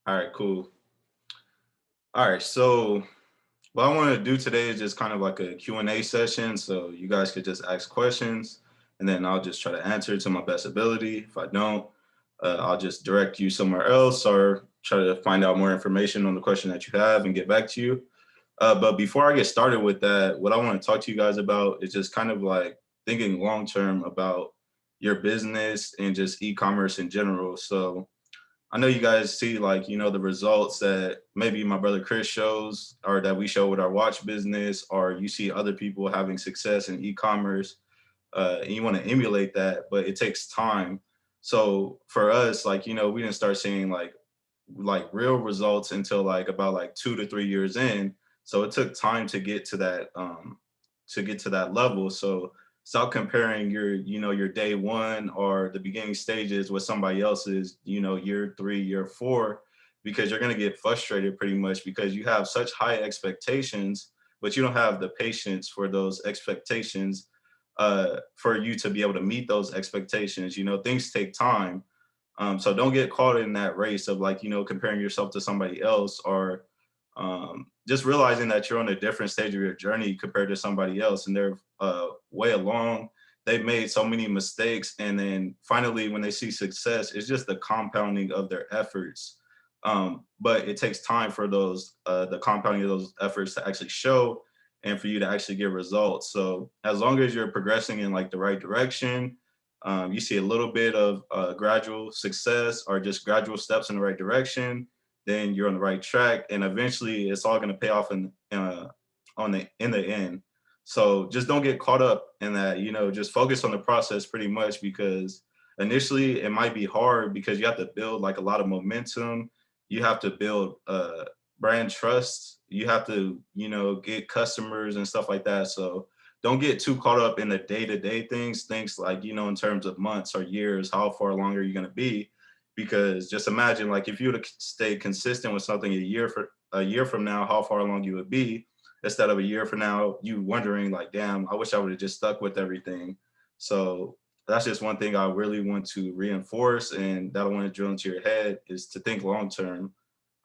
All right, cool. All right, so what I want to do today is just kind of like a Q&A session. So you guys could just ask questions and then I'll just try to answer to my best ability. If I don't, I'll just direct you somewhere else or try to find out more information on the question that you have and get back to you. But before I get started with that, what I want to talk to you guys about is just kind of like thinking long term about your business and just e-commerce in general. So I know you guys see like, the results that maybe my brother Chris shows or that we show with our watch business, or you see other people having success in e-commerce, and you want to emulate that, but it takes time. So for us, like, we didn't start seeing like real results until like about like 2 to 3 years in. So it took time to get to that level. So stop comparing your day one or the beginning stages with somebody else's, year three, year four, because you're gonna get frustrated pretty much because you have such high expectations, but you don't have the patience for those expectations for you to be able to meet those expectations. Things take time, so don't get caught in that race of like, comparing yourself to somebody else or just realizing that you're on a different stage of your journey compared to somebody else and they're way along. They've made so many mistakes. And then finally, when they see success, it's just the compounding of their efforts. But it takes time for the compounding of those efforts to actually show and for you to actually get results. So as long as you're progressing in like the right direction, you see a little bit of gradual success or just gradual steps in the right direction, then you're on the right track, and eventually it's all going to pay off in the end. So just don't get caught up in that. Just focus on the process pretty much because initially it might be hard because you have to build like a lot of momentum. You have to build brand trust. You have to get customers and stuff like that. So don't get too caught up in the day-to-day things like in terms of months or years, how far along are you going to be, because just imagine like if you were to stay consistent with something a year from now, how far along you would be, instead of a year from now you wondering like, damn, I wish I would have just stuck with everything. So that's just one thing I really want to reinforce and that I want to drill into your head is to think long term.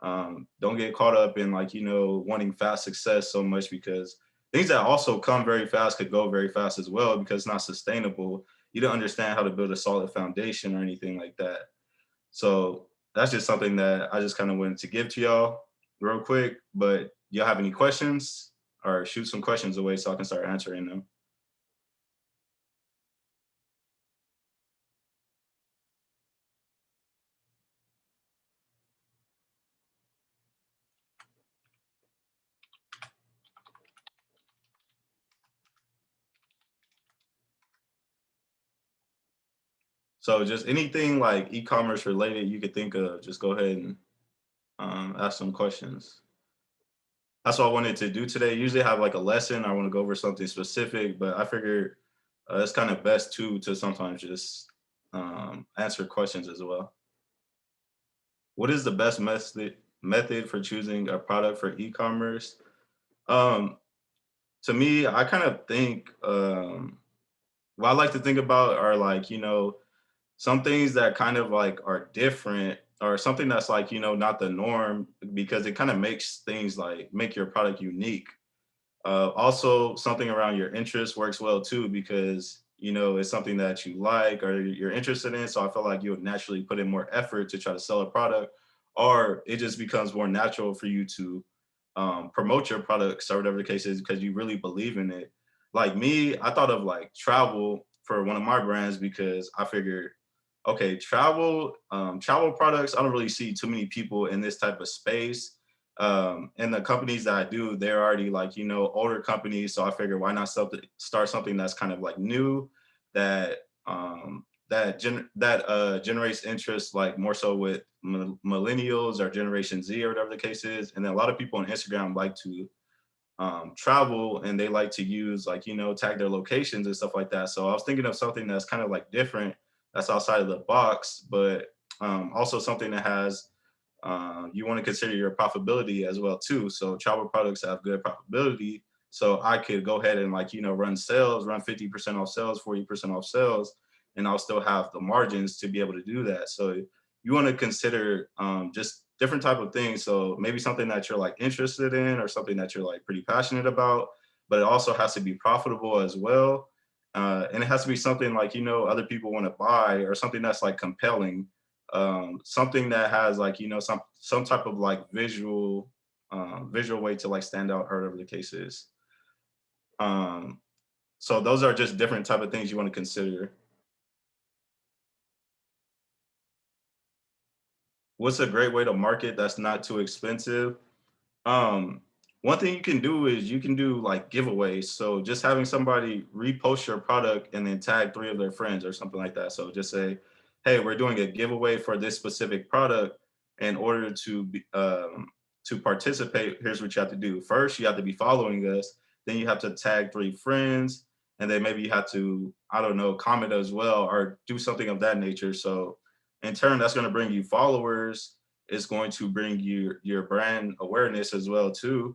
Don't get caught up in like wanting fast success so much, because things that also come very fast could go very fast as well because it's not sustainable. You don't understand how to build a solid foundation or anything like that. So that's just something that I just kind of wanted to give to y'all real quick. But y'all have any questions or shoot some questions away so I can start answering them. So just anything like e-commerce related you could think of, just go ahead and ask some questions. That's what I wanted to do today. Usually I have like a lesson, I want to go over something specific, but I figured it's kind of best too to sometimes just answer questions as well. What is the best method for choosing a product for e-commerce? Um, to me, I kind of think what I like to think about are like, some things that kind of like are different or something that's like, not the norm, because it kind of makes things like make your product unique. Also, something around your interest works well too, because it's something that you like or you're interested in. So I feel like you would naturally put in more effort to try to sell a product, or it just becomes more natural for you to promote your products or whatever the case is because you really believe in it. Like me, I thought of like travel for one of my brands because I figured, okay, travel products. I don't really see too many people in this type of space, and the companies that I do, they're already like older companies. So I figured why not start something that's kind of like new, that generates interest like more so with millennials or Generation Z or whatever the case is. And then a lot of people on Instagram like to travel and they like to use like tag their locations and stuff like that. So I was thinking of something that's kind of like different, that's outside of the box, but also something that has you want to consider your profitability as well too. So travel products have good profitability. So I could go ahead and like run sales, run 50% off sales, 40% off sales, and I'll still have the margins to be able to do that. So you want to consider just different type of things. So maybe something that you're like interested in or something that you're like pretty passionate about, but it also has to be profitable as well. And it has to be something like, other people want to buy, or something that's like compelling, something that has like, some type of like visual way to like stand out, or whatever the case is. Um, so those are just different type of things you want to consider. What's a great way to market that's not too expensive? Um, One thing you can do is you can do like giveaways. So just having somebody repost your product and then tag three of their friends or something like that. So just say, "Hey, we're doing a giveaway for this specific product. In order to participate, here's what you have to do. First, you have to be following us. Then you have to tag three friends, and then maybe you have to, I don't know, comment as well or do something of that nature. So in turn, that's going to bring you followers. It's going to bring you your brand awareness as well too.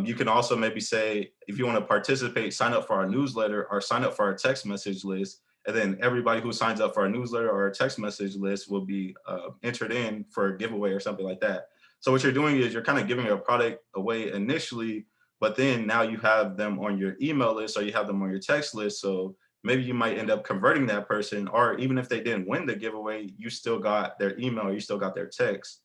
You can also maybe say, if you want to participate, sign up for our newsletter or sign up for our text message list, and then everybody who signs up for our newsletter or our text message list will be entered in for a giveaway or something like that. So what you're doing is you're kind of giving a product away initially, but then now you have them on your email list or you have them on your text list. So maybe you might end up converting that person, or even if they didn't win the giveaway, you still got their email, you still got their text.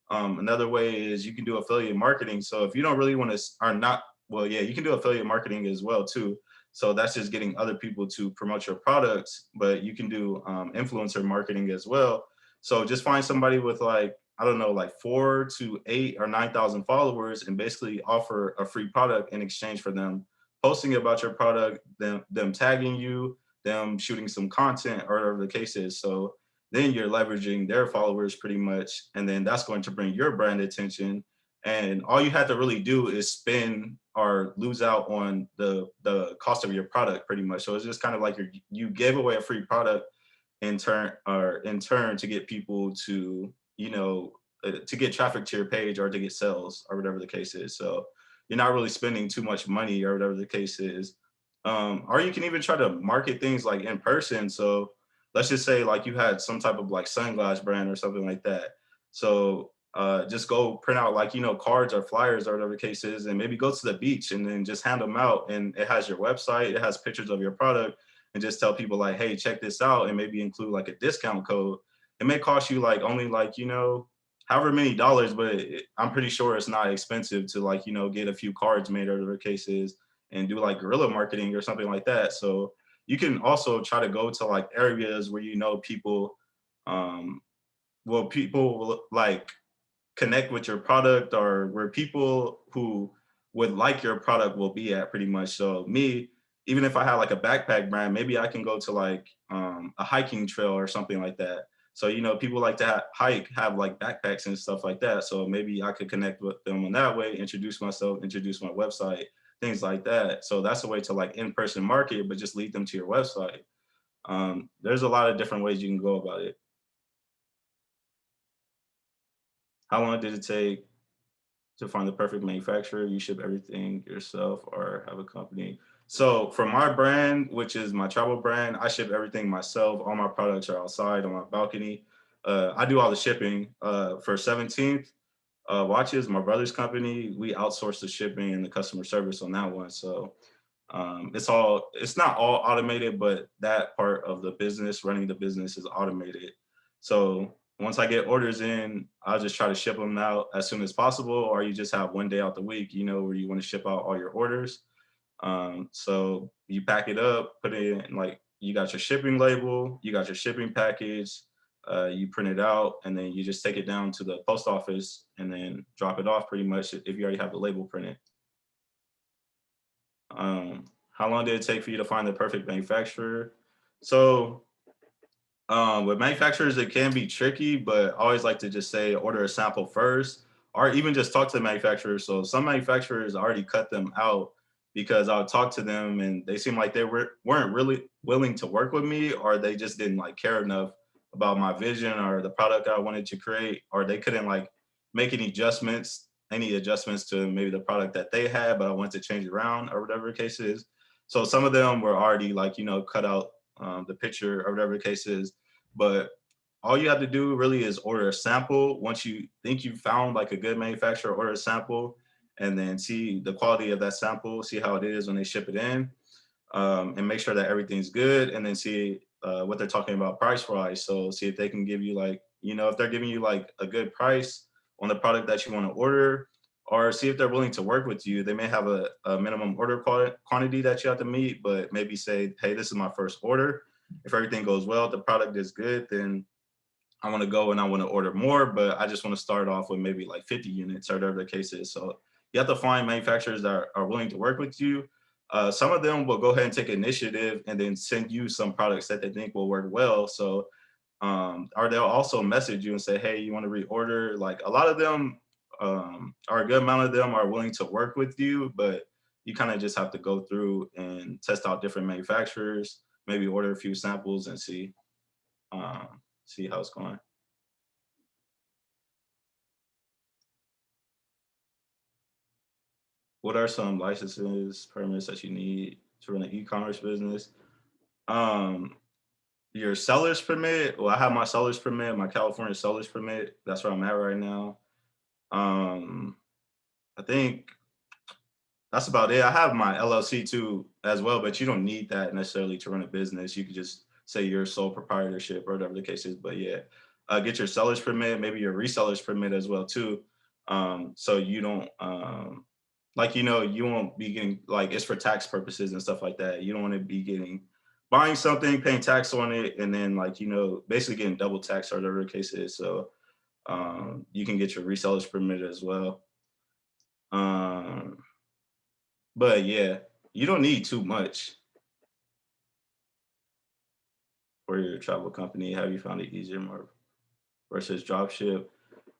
Another way is you can do affiliate marketing. So if you don't really want to, or not, well, yeah, you can do affiliate marketing as well too. So that's just getting other people to promote your products, but you can do influencer marketing as well. So just find somebody with like, I don't know, like 4 to 8 or 9,000 followers, and basically offer a free product in exchange for them posting about your product, them tagging you, them shooting some content, or whatever the case is. So then you're leveraging their followers pretty much, and then that's going to bring your brand attention. And all you have to really do is spend or lose out on the cost of your product pretty much. So it's just kind of like you gave away a free product in turn to get people to, to get traffic to your page or to get sales or whatever the case is. So you're not really spending too much money or whatever the case is. Or you can even try to market things like in person. So let's just say like you had some type of like sunglass brand or something like that. So just go print out like, cards or flyers or whatever the case is, and maybe go to the beach and then just hand them out. And it has your website, it has pictures of your product, and just tell people like, hey, check this out, and maybe include like a discount code. It may cost you like only like, however many dollars, but I'm pretty sure it's not expensive to like, get a few cards made or whatever the case is, and do like guerrilla marketing or something like that. So you can also try to go to like areas where people, um, people will like connect with your product, or where people who would like your product will be at pretty much. So me, even if I had like a backpack brand, maybe I can go to like a hiking trail or something like that. So people like to hike, have like backpacks and stuff like that. So maybe I could connect with them in that way, introduce myself, introduce my website, things like that. So that's a way to like in-person market, but just lead them to your website. There's a lot of different ways you can go about it. How long did it take to find the perfect manufacturer? You ship everything yourself or have a company? So for my brand, which is my travel brand, I ship everything myself. All my products are outside on my balcony. I do all the shipping. For 17th Watches, my brother's company, we outsource the shipping and the customer service on that one. So it's not all automated, but that part of the business, running the business, is automated. So once I get orders in, I'll just try to ship them out as soon as possible, or you just have one day out the week, where you want to ship out all your orders. So you pack it up, put it in, like, you got your shipping label, you got your shipping package, you print it out, and then you just take it down to the post office and then drop it off pretty much if you already have the label printed. How long did it take for you to find the perfect manufacturer? So with manufacturers, it can be tricky, but I always like to just say order a sample first, or even just talk to the manufacturer. So some manufacturers already cut them out because I would talk to them and they seemed like they weren't really willing to work with me, or they just didn't like care enough about my vision or the product I wanted to create, or they couldn't like make any adjustments to maybe the product that they had, but I wanted to change it around or whatever the case is. So some of them were already like, cut out the picture or whatever the case is. But all you have to do really is order a sample. Once you think you found like a good manufacturer, order a sample and then see the quality of that sample, see how it is when they ship it in, and make sure that everything's good, and then see what they're talking about price wise. So see if they can give you like, if they're giving you like a good price on the product that you want to order, or see if they're willing to work with you. They may have a minimum order quantity that you have to meet, but maybe say, hey, this is my first order. If everything goes well, the product is good, then I want to go and I want to order more, but I just want to start off with maybe like 50 units or whatever the case is. So you have to find manufacturers that are willing to work with you. Some of them will go ahead and take initiative and then send you some products that they think will work well. So, or they'll also message you and say, hey, you want to reorder? Like a lot of them, or a good amount of them are willing to work with you, but you kind of just have to go through and test out different manufacturers, maybe order a few samples and see how it's going. What are some licenses, permits that you need to run an e-commerce business? Um, your seller's permit. Well, I have my seller's permit, my California seller's permit. That's where I'm at right now. Um, I think that's about it. I have my LLC too as well, but you don't need that necessarily to run a business. You could just say you're sole proprietorship or whatever the case is. But yeah, get your seller's permit, maybe your reseller's permit as well too. So you don't like you won't be getting like it's for tax purposes and stuff like that. You don't want to be getting buying something, paying tax on it, and then like basically getting double tax or whatever the case is. So you can get your reseller's permit as well. Um, but yeah, you don't need too much for your travel company. Have you found it easier more versus dropship?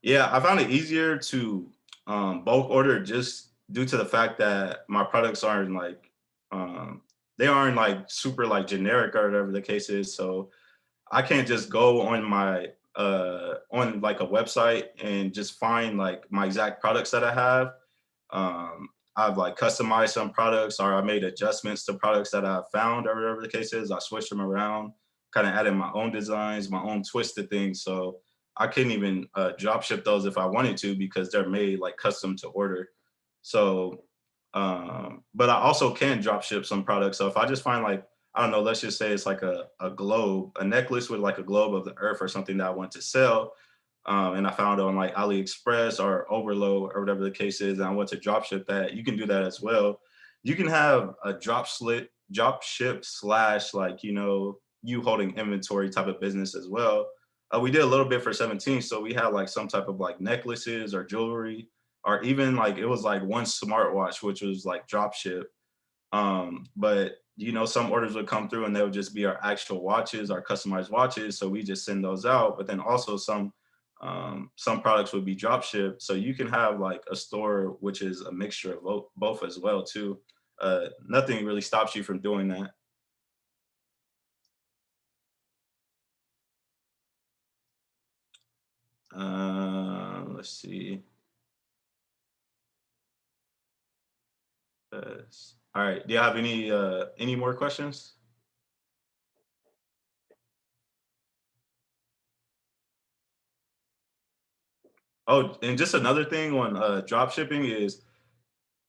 Yeah, I found it easier to bulk order just due to the fact that my products aren't like um, they aren't like super like generic or whatever the case is. So I can't just go on my on like a website and just find like my exact products that I have. I've like customized some products or I made adjustments to products that I found or whatever the case is. I switched them around, kind of added my own designs, my own twist to things. So I couldn't even drop ship those if I wanted to because they're made like custom to order. So, but I also can drop ship some products. So if I just find like, I don't know, let's just say it's like a globe, a necklace with like a globe of the earth or something that I want to sell, and I found it on like AliExpress or Overload or whatever the case is, and I want to drop ship that, you can do that as well. You can have a drop ship slash like you holding inventory type of business as well. We did a little bit for 17, so we had like some type of like necklaces or jewelry, or even like it was like one smartwatch which was like drop ship. But some orders would come through and they would just be our actual watches, our customized watches. So we just send those out. But then also some products would be drop shipped. So you can have like a store which is a mixture of both as well too. Nothing really stops you from doing that. Let's see. All right. Do you have any more questions? Oh, and just another thing on drop shipping is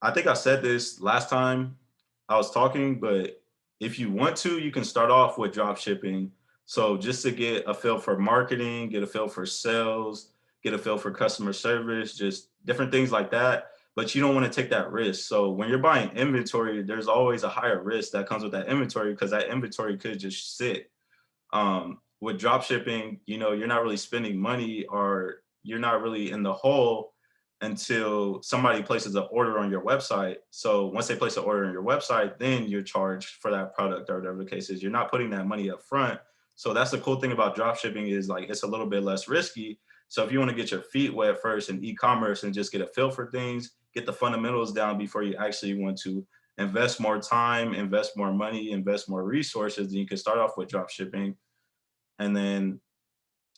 I think I said this last time I was talking, but if you want to, you can start off with drop shipping. So just to get a feel for marketing, get a feel for sales, get a feel for customer service, just different things like that. But you don't want to take that risk. So when you're buying inventory, there's always a higher risk that comes with that inventory because that inventory could just sit. With drop shipping, you're not really spending money or you're not really in the hole until somebody places an order on your website. So once they place an order on your website, then you're charged for that product or whatever the case is. You're not putting that money up front. So that's the cool thing about drop shipping is like it's a little bit less risky. So if you want to get your feet wet first in e-commerce and just get a feel for things, get the fundamentals down before you actually want to invest more time, invest more money, invest more resources, then you can start off with drop shipping and then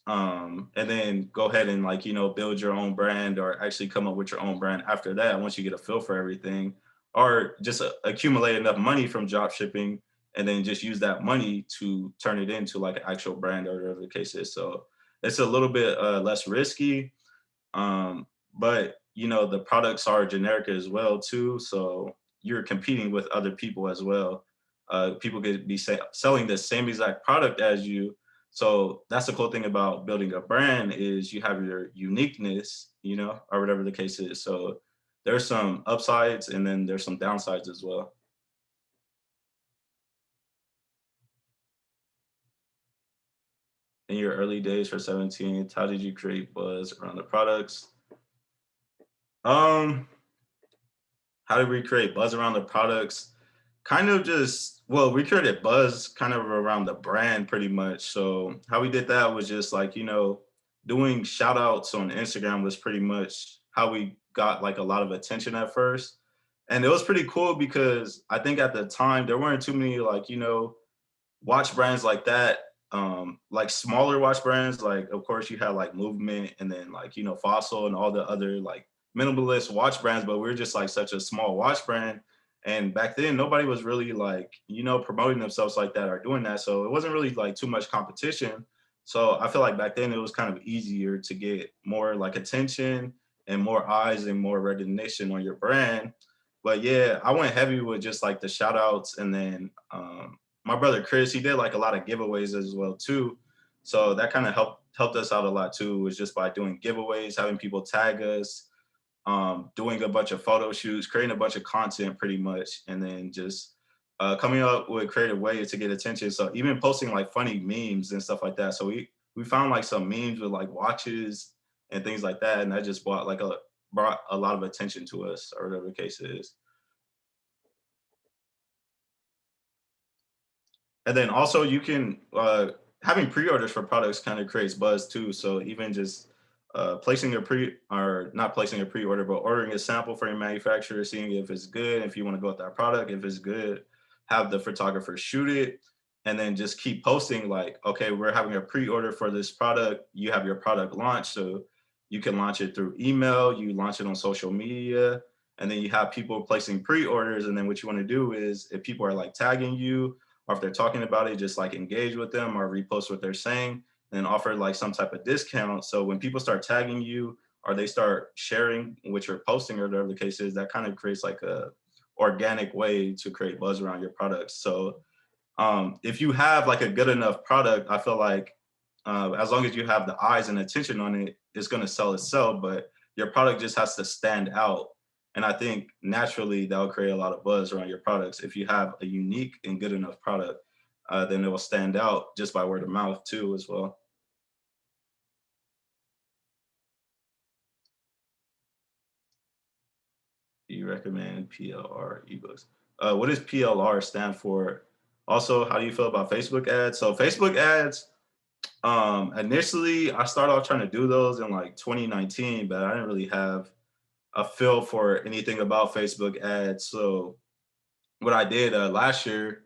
go ahead and like build your own brand or actually come up with your own brand after that once you get a feel for everything, or just accumulate enough money from drop shipping and then just use that money to turn it into like an actual brand or whatever the case is. So it's a little bit less risky. But the products are generic as well too, so you're competing with other people as well. People could be selling the same exact product as you. So that's the cool thing about building a brand is you have your uniqueness, or whatever the case is. So there's some upsides and then there's some downsides as well. In your early days for 17th, how did you create buzz around the products? Um, how did we create buzz around the products? Kind of just, well, we created buzz kind of around the brand pretty much. So how we did that was just like, doing shout outs on Instagram was pretty much how we got like a lot of attention at first. And it was pretty cool because I think at the time there weren't too many like, watch brands like that, like smaller watch brands, like of course you had like Movement and then like Fossil and all the other like minimalist watch brands, but we are just like such a small watch brand. And back then nobody was really like promoting themselves like that or doing that, so it wasn't really like too much competition. So I feel like back then it was kind of easier to get more like attention and more eyes and more recognition on your brand. But yeah, I went heavy with just like the shout outs, and then my brother Chris, he did like a lot of giveaways as well too. So that kind of helped us out a lot too, was just by doing giveaways, having people tag us, doing a bunch of photo shoots, creating a bunch of content pretty much, and then just coming up with creative ways to get attention. So even posting like funny memes and stuff like that. So we found like some memes with like watches and things like that, and that just brought a lot of attention to us, or whatever the case is. And then also you can having pre-orders for products kind of creates buzz too. So even just placing a pre or not placing a pre-order, but ordering a sample for your manufacturer, seeing if it's good, if you want to go with that product, if it's good, have the photographer shoot it, and then just keep posting like, okay, we're having a pre-order for this product. You have your product launch, so you can launch it through email, you launch it on social media, and then you have people placing pre-orders. And then what you want to do is if people are like tagging you or if they're talking about it, just like engage with them or repost what they're saying and offer like some type of discount. So when people start tagging you or they start sharing what you're posting or whatever the case is, that kind of creates like a organic way to create buzz around your products. So if you have like a good enough product, I feel like as long as you have the eyes and attention on it, it's going to sell itself. But your product just has to stand out. And I think naturally that will create a lot of buzz around your products. If you have a unique and good enough product, then it will stand out just by word of mouth too, as well. Do you recommend PLR ebooks? What does PLR stand for? Also, how do you feel about Facebook ads? So Facebook ads, initially I started off trying to do those in like 2019, but I didn't really have a feel for anything about Facebook ads. So what I did last year,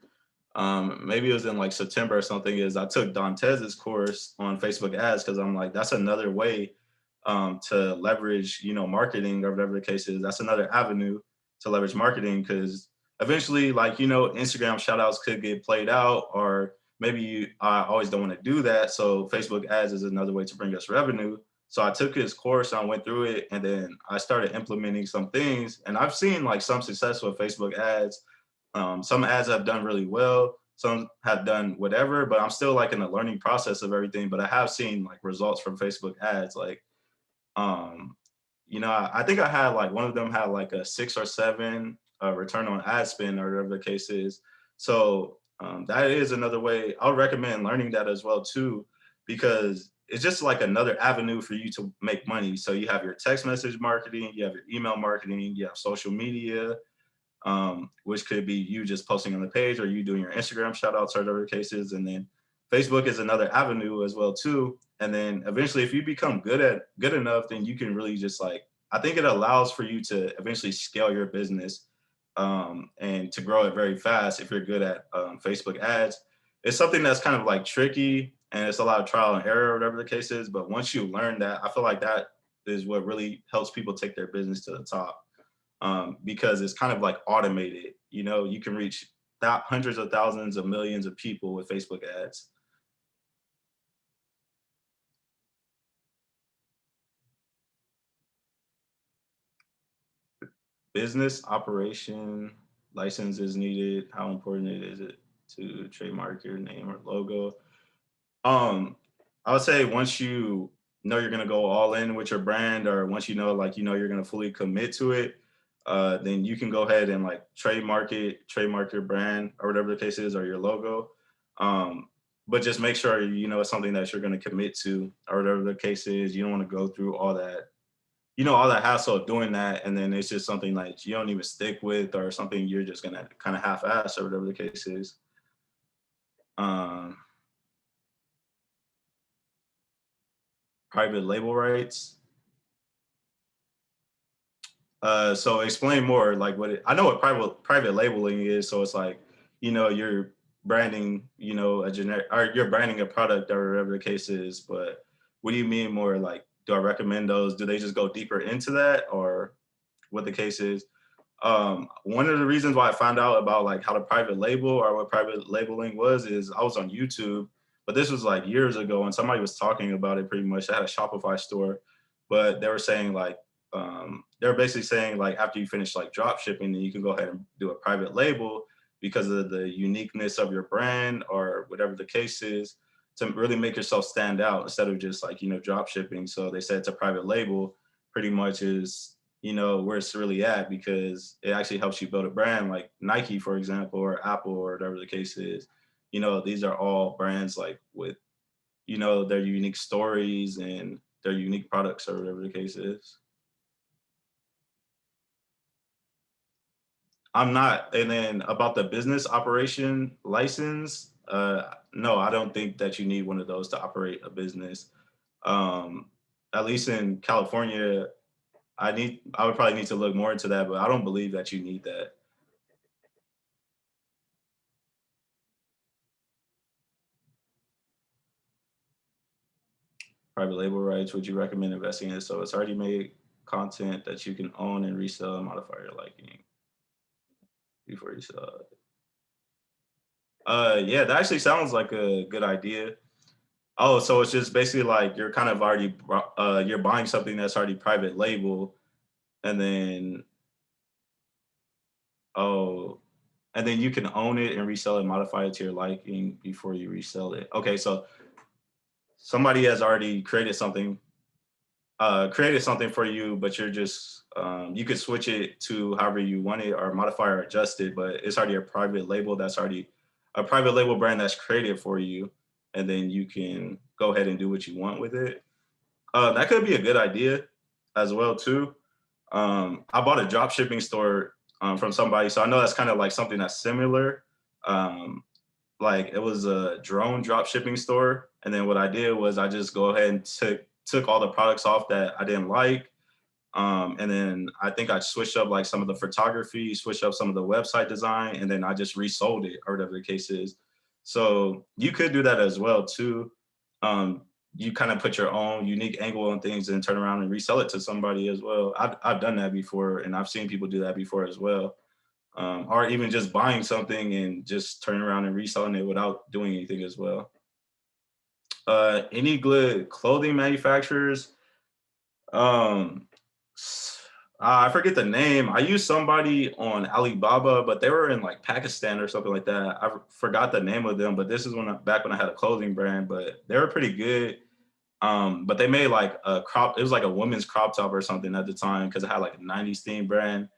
maybe it was in like September or something, is I took Dantes' course on Facebook ads because I'm like, that's another way to leverage, marketing or whatever the case is. That's another avenue to leverage marketing because eventually, like, Instagram shout outs could get played out, or maybe I always don't want to do that. So Facebook ads is another way to bring us revenue. So I took his course, I went through it, and then I started implementing some things. And I've seen like some success with Facebook ads. Some ads have done really well, some have done whatever, but I'm still like in the learning process of everything. But I have seen like results from Facebook ads. Like, um, I think I had like one of them had like a 6 or 7 return on ad spend or whatever the case is. So that is another way. I would recommend learning that as well too, because it's just like another avenue for you to make money. So you have your text message marketing, you have your email marketing, you have social media, which could be you just posting on the page or you doing your Instagram shout outs or whatever the case is. And then Facebook is another avenue as well too. And then eventually if you become good enough, then you can really just like, I think it allows for you to eventually scale your business and to grow it very fast if you're good at Facebook ads. It's something that's kind of like tricky and it's a lot of trial and error, whatever the case is. But once you learn that, I feel like that is what really helps people take their business to the top, because it's kind of like automated. You can reach hundreds of thousands of millions of people with Facebook ads. Business operation license is needed. How important is it to trademark your name or logo? Um, I would say once you know you're gonna go all in with your brand, or once you know like you know you're gonna fully commit to it, then you can go ahead and like trademark it, trademark your brand or whatever the case is, or your logo. Um, but just make sure you know it's something that you're gonna commit to, or whatever the case is. You don't want to go through all that, you know, all that hassle of doing that, and then it's just something like you don't even stick with, or something you're just gonna kind of half-ass, or whatever the case is. Um, Private label rights. So explain more, like what it, I know what private labeling is. So it's like, you know, you're branding, you know, a generic, or you're branding a product or whatever the case is. But what do you mean more like, do I recommend those? Do they just go deeper into that, or what the case is? One of the reasons why I found out about like how to private label or what private labeling was is I was on YouTube, but this was like years ago, and somebody was talking about it pretty much. They had a Shopify store, but they were saying like they're basically saying like after you finish like drop shipping, then you can go ahead and do a private label because of the uniqueness of your brand or whatever the case is, to really make yourself stand out instead of just like, you know, drop shipping. So they said it's a private label pretty much is, you know, where it's really at, because it actually helps you build a brand like Nike, for example, or Apple, or whatever the case is. You know, these are all brands like with, you know, their unique stories and their unique products, or whatever the case is. I'm not. And then about the business operation license, no, I don't think that you need one of those to operate a business. Um, at least in California, I would probably need to look more into that, but I don't believe that you need that. Private label rights, would you recommend investing in? So it's already made content that you can own and resell and modify your liking before you sell it. Yeah, that actually sounds like a good idea. Oh, so it's just basically like you're kind of already you're buying something that's already private label, and then oh, and then you can own it and resell it, modify it to your liking before you resell it. Okay, so somebody has already created something for you, but you're just you could switch it to however you want it, or modify or adjust it, but it's already a private label that's already a private label brand that's created for you, and then you can go ahead and do what you want with it. That could be a good idea as well too. I bought a drop shipping store from somebody, so I know that's kind of like something that's similar. Um, like it was a drone drop shipping store, and then what I did was I just go ahead and took all the products off that I didn't like, and then I think I switched up like some of the photography, switched up some of the website design, and then I just resold it, or whatever the case is. So you could do that as well too. um, you kind of put your own unique angle on things and turn around and resell it to somebody as well. I've done that before, and I've seen people do that before as well. Or even just buying something and just turning around and reselling it without doing anything as well. Any good clothing manufacturers? Um, I forget the name. I used somebody on Alibaba, but they were in like Pakistan or something like that. I forgot the name of them, but this is back when I had a clothing brand, but they were pretty good. But they made like a crop. It was like a women's crop top or something at the time because it had like a '90s theme brand.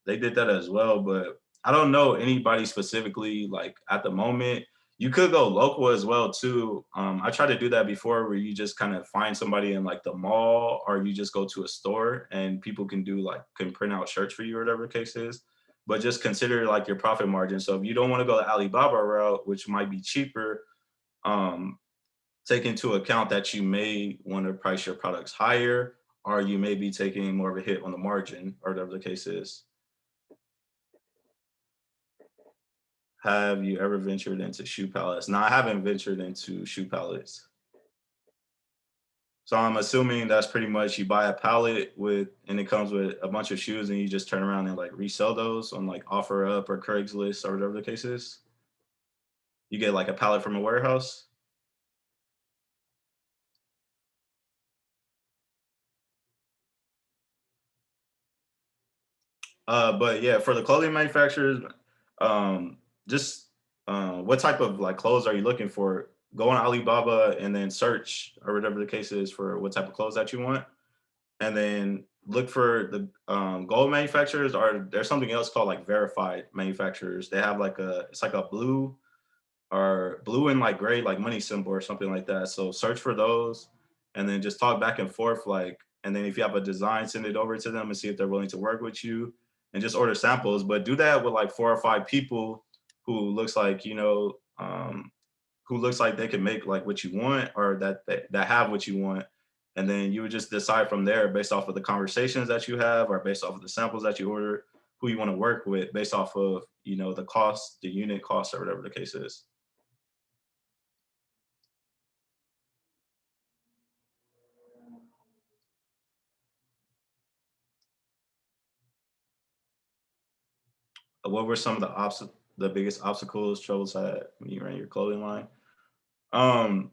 They did that as well, but I don't know anybody specifically like at the moment. You could go local as well too. I tried to do that before, where you just kind of find somebody in like the mall, or you just go to a store and people can do like can print out shirts for you or whatever the case is. But just consider like your profit margin. So if you don't want to go the Alibaba route, which might be cheaper, um, take into account that you may want to price your products higher, or you may be taking more of a hit on the margin, or whatever the case is. Have you ever ventured into shoe palettes? No, I haven't ventured into shoe palettes. So I'm assuming that's pretty much you buy a pallet with, and it comes with a bunch of shoes, and you just turn around and like resell those on like OfferUp or Craigslist or whatever the case is. You get like a pallet from a warehouse. But yeah, for the clothing manufacturers, um, just what type of like clothes are you looking for? Go on Alibaba and then search or whatever the case is for what type of clothes that you want, and then look for the gold manufacturers. Or there's something else called like verified manufacturers. They have like a it's like a blue or blue and like gray like money symbol or something like that. So search for those and then just talk back and forth like, and then if you have a design, send it over to them and see if they're willing to work with you and just order samples. But do that with like 4 or 5 people who looks like, who looks like they can make like what you want, or that have what you want. And then you would just decide from there based off of the conversations that you have or based off of the samples that you order, who you want to work with based off of, the cost, the unit cost, or whatever the case is. What were some of the biggest obstacles, troubles had when you ran your clothing line? Um,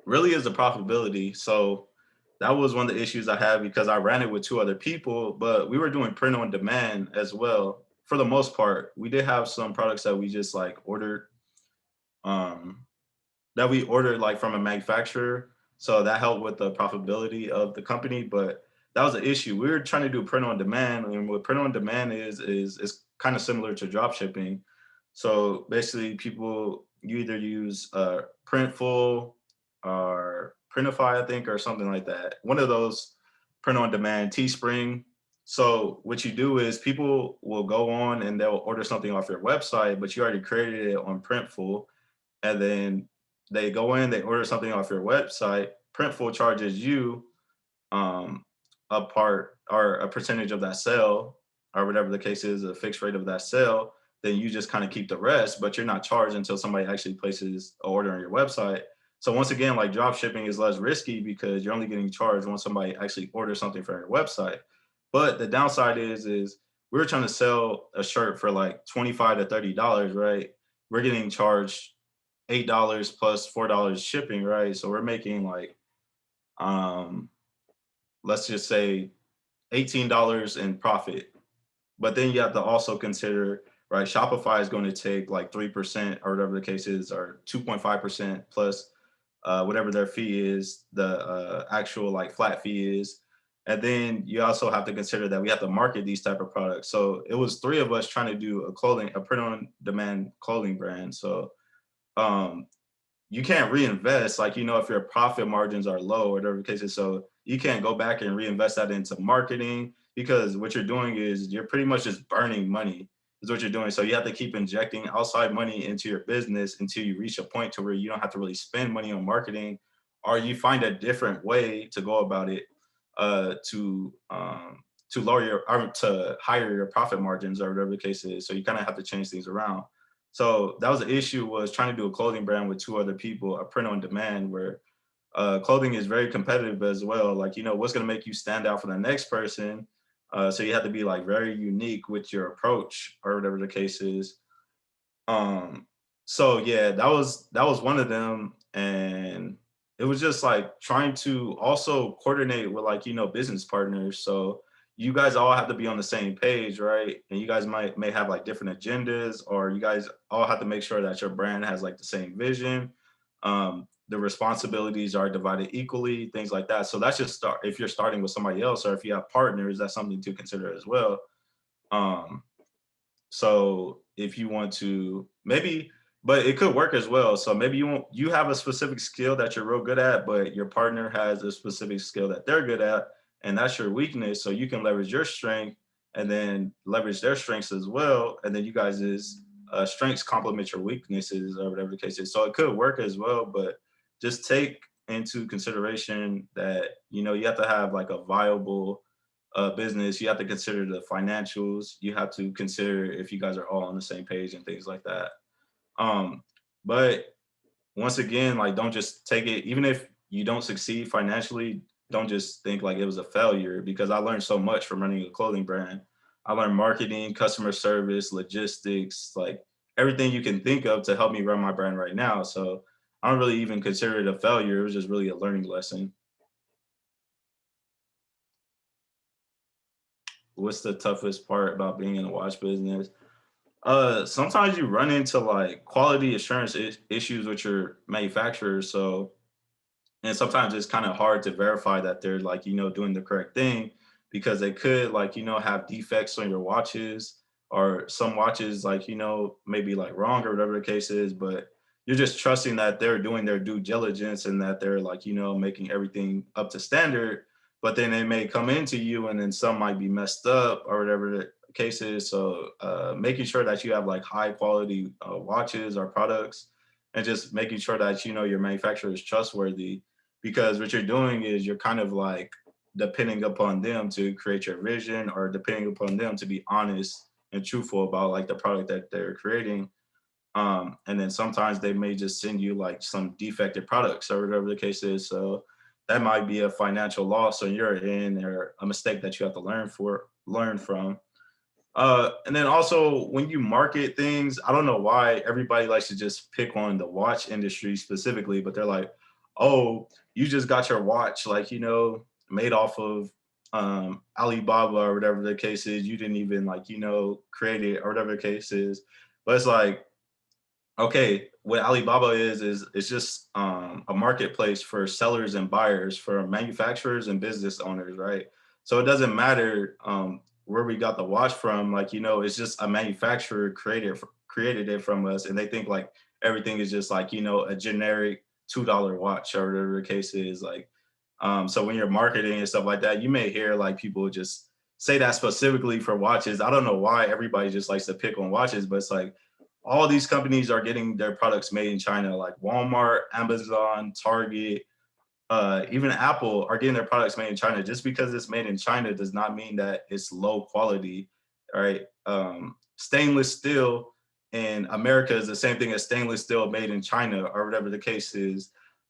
Really is the profitability. So that was one of the issues I had because I ran it with 2 other people, but we were doing print on demand as well. For the most part, we did have some products that we just like um, ordered like from a manufacturer. So that helped with the profitability of the company. But that was the issue. We were trying to do print on demand, and what print on demand is kind of similar to drop shipping. So basically, people you either use Printful or Printify, I think, or something like that. One of those print on demand, Teespring. So what you do is people will go on and they'll order something off your website, but you already created it on Printful, and then they go in, they order something off your website. Printful charges you um, a part or a percentage of that sale, or whatever the case is, a fixed rate of that sale. Then you just kind of keep the rest, but you're not charged until somebody actually places an order on your website. So once again, like drop shipping is less risky because you're only getting charged when somebody actually orders something from your website. But the downside is we were trying to sell a shirt for like $25 to $30, right? We're getting charged $8 plus $4 shipping, right? So we're making like um let's just say $18 in profit. But then you have to also consider, right? Shopify is going to take like 3% or whatever the case is, or 2.5% plus whatever their fee is, the actual like flat fee is. And then you also have to consider that we have to market these type of products. So it was 3 of us trying to do a print on demand clothing brand. So um, you can't reinvest, like, if your profit margins are low or whatever the case is. So you can't go back and reinvest that into marketing, because what you're doing is you're pretty much just burning money is what you're doing. So you have to keep injecting outside money into your business until you reach a point to where you don't have to really spend money on marketing, or you find a different way to go about it, uh, to um, to lower your or to higher your profit margins or whatever the case is. So you kind of have to change things around. So that was the issue, was trying to do a clothing brand with 2 other people, a print on demand, where clothing is very competitive as well. Like, what's going to make you stand out for the next person? So you have to be like very unique with your approach or whatever the case is. Um, so yeah, that was one of them, and it was just like trying to also coordinate with like business partners. So you guys all have to be on the same page, right? And you guys may have like different agendas, or you guys all have to make sure that your brand has like the same vision. The responsibilities are divided equally, things like that. So that's just start if you're starting with somebody else, or if you have partners, that's something to consider as well. Um, so if you want to maybe, but it could work as well. So maybe you have a specific skill that you're real good at, but your partner has a specific skill that they're good at, and that's your weakness. So you can leverage your strength and then leverage their strengths as well, and then you guys' strengths complement your weaknesses or whatever the case is. So it could work as well, but just take into consideration that you have to have like a viable business. You have to consider the financials. You have to consider if you guys are all on the same page and things like that. Um, but once again, like, don't just take it, even if you don't succeed financially, don't just think like it was a failure, because I learned so much from running a clothing brand. I learned marketing, customer service, logistics, like everything you can think of to help me run my brand right now. So I don't really even consider it a failure. It was just really a learning lesson. What's the toughest part about being in the watch business? Sometimes you run into like quality assurance issues with your manufacturer. So, and sometimes it's kind of hard to verify that they're like, doing the correct thing because they could like, have defects on your watches, or some watches like, maybe like wrong or whatever the case is, but you're just trusting that they're doing their due diligence and that they're like, making everything up to standard. But then they may come into you and then some might be messed up or whatever the case is. So making sure that you have like high quality watches or products, and just making sure that your manufacturer is trustworthy, because what you're doing is you're kind of like depending upon them to create your vision, or depending upon them to be honest and truthful about like the product that they're creating. And then sometimes they may just send you like some defective products or whatever the case is. So that might be a financial loss on your end, or a mistake that you have to learn from. And then also when you market things, I don't know why everybody likes to just pick on the watch industry specifically, but they're like, oh, you just got your watch, like, made off of Alibaba or whatever the case is. You didn't even like, create it or whatever the case is. But it's like, okay, what Alibaba is it's just a marketplace for sellers and buyers, for manufacturers and business owners, right? So it doesn't matter where we got the watch from. Like, it's just a manufacturer created it from us, and they think like everything is just like, a generic $2 watch or whatever the case is. Like, so when you're marketing and stuff like that, you may hear like people just say that specifically for watches. I don't know why everybody just likes to pick on watches, but it's like all these companies are getting their products made in China, like Walmart, Amazon, Target, even Apple are getting their products made in China. Just because it's made in China does not mean that it's low quality, right? Stainless steel in America is the same thing as stainless steel made in China or whatever the case is.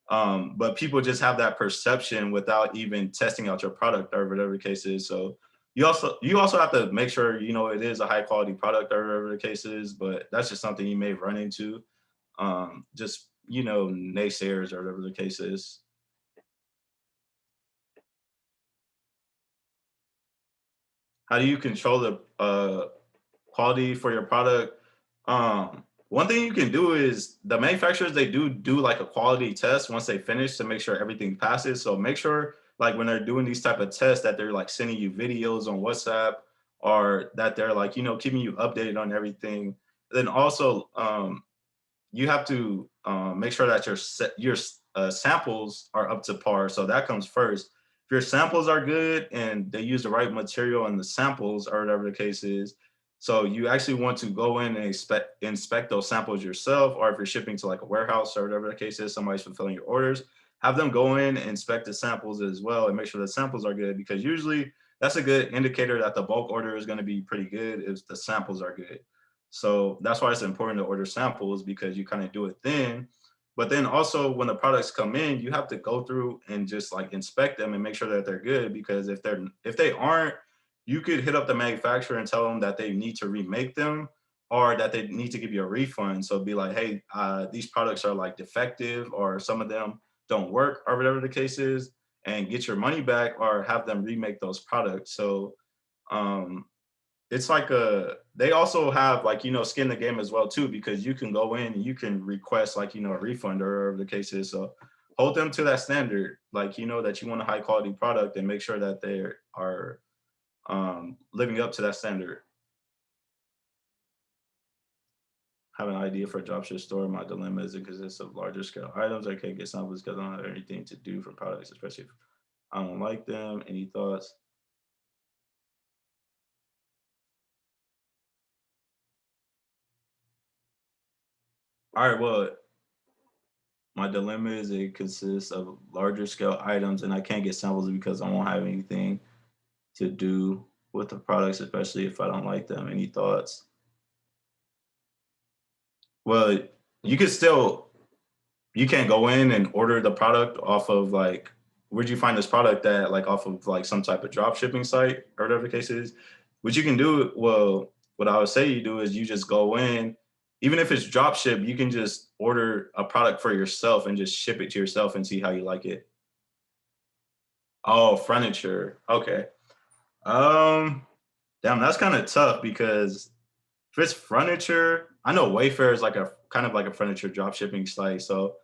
But people just have that perception without even testing out your product or whatever the case is. So you also have to make sure it is a high quality product or whatever the case is. But that's just something you may run into. Just naysayers or whatever the case is. How do you control the quality for your product? One thing you can do is the manufacturers, they do like a quality test once they finish to make sure everything passes. So make sure like when they're doing these type of tests that they're like sending you videos on WhatsApp, or that they're like keeping you updated on everything. Then also you have to make sure that your samples are up to par. So that comes first. If your samples are good and they use the right material in the samples or whatever the case is, so you actually want to go in and inspect those samples yourself, or if you're shipping to like a warehouse or whatever the case is, somebody's fulfilling your orders, have them go in and inspect the samples as well and make sure the samples are good, because usually that's a good indicator that the bulk order is going to be pretty good if the samples are good. So that's why it's important to order samples, because you kind of do it then. But then also when the products come in, you have to go through and just like inspect them and make sure that they're good. Because if they aren't, you could hit up the manufacturer and tell them that they need to remake them, or that they need to give you a refund. So be like, hey, these products are like defective, or some of them don't work, or whatever the case is, and get your money back, or have them remake those products. So um, it's like they also have like skin in the game as well too, because you can go in and you can request like a refund or whatever the case is. So hold them to that standard, like that you want a high quality product, and make sure that they are living up to that standard. Have an idea for a dropship store. My dilemma is it consists of larger scale items. I can't get samples because I don't have anything to do for products, especially if I don't like them. Any thoughts? All right, well, my dilemma is it consists of larger scale items and I can't get samples because I won't have anything to do with the products, especially if I don't like them. Any thoughts? Well, you could still you can't go in and order the product off of like, where'd you find this product at, like off of like some type of drop shipping site or whatever the case is. What you can do, well, what I would say you do is you just go in, even if it's drop ship, you can just order a product for yourself and just ship it to yourself and see how you like it. Oh, furniture. Okay. Um, Damn, that's kind of tough because if it's furniture, I know Wayfair is like a kind of like a furniture drop shipping site. So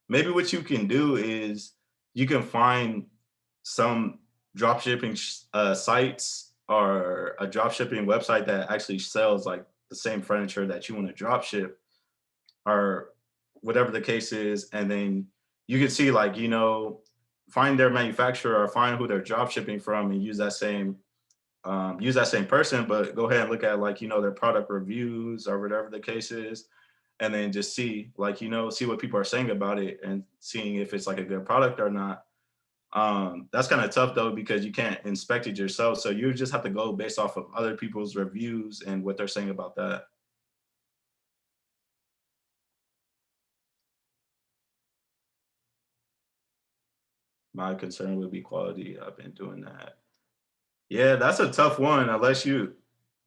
maybe what you can do is you can find some drop shipping sites or a drop shipping website that actually sells like the same furniture that you want to drop ship or whatever the case is. And then you can see like, find their manufacturer or find who they're drop shipping from and use that same person, but go ahead and look at like, their product reviews or whatever the case is. And then just see like, see what people are saying about it and seeing if it's like a good product or not. That's kind of tough though, because you can't inspect it yourself. So you just have to go based off of other people's reviews and what they're saying about that. My concern would be quality. I've been doing that. Yeah, that's a tough one unless you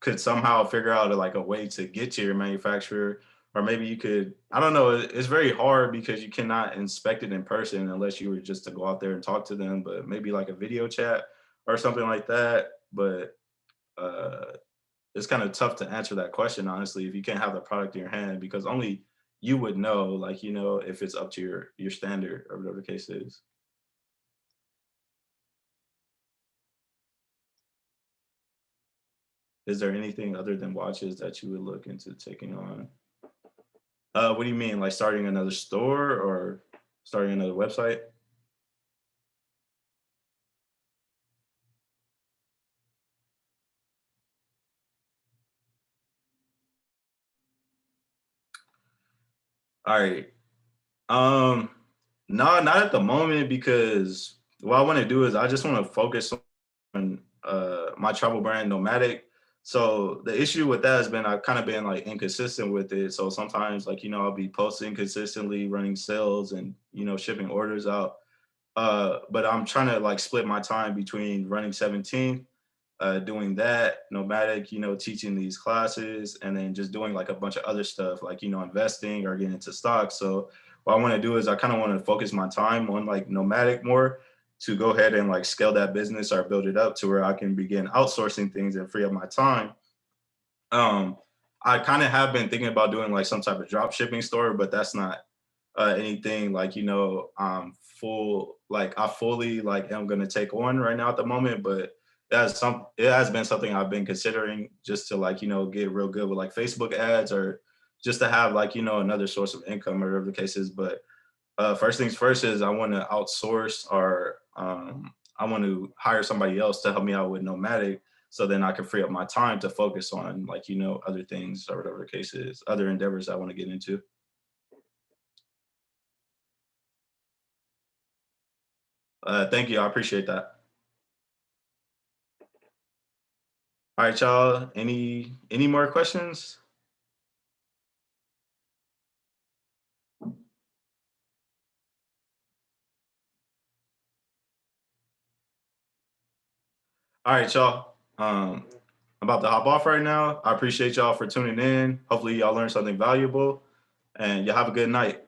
could somehow figure out like a way to get to your manufacturer, or maybe you could, I don't know, it's very hard because you cannot inspect it in person unless you were just to go out there and talk to them, but maybe like a video chat or something like that. But uh it's kind of tough to answer that question honestly if you can't have the product in your hand because only you would know, like, if it's up to your standard or whatever the case is. Is there anything other than watches that you would look into taking on? What do you mean, like starting another store or starting another website? All right. Um, no, not at the moment because what I want to do is I just want to focus on my travel brand Nomadic. So the issue with that has been I've kind of been like inconsistent with it. So sometimes like I'll be posting consistently, running sales and shipping orders out. But I'm trying to like split my time between running 17, doing that, nomadic, teaching these classes, and then just doing like a bunch of other stuff, like, investing or getting into stocks. So what I want to do is I kind of want to focus my time on like nomadic more to go ahead and like scale that business or build it up to where I can begin outsourcing things and free up my time. um, I kind of have been thinking about doing like some type of drop shipping store, but that's not anything like full like I fully like am gonna take on right now at the moment. But it has been something I've been considering just to like get real good with like Facebook ads or just to have like another source of income or whatever the case is. But first things first is I want to outsource or I want to hire somebody else to help me out with Nomadic so then I can free up my time to focus on like other things or whatever the case is, other endeavors I want to get into. Thank you, I appreciate that. All right, y'all. Any more questions? All right, y'all. I'm about to hop off right now. I appreciate y'all for tuning in. Hopefully, y'all learned something valuable, and y'all have a good night.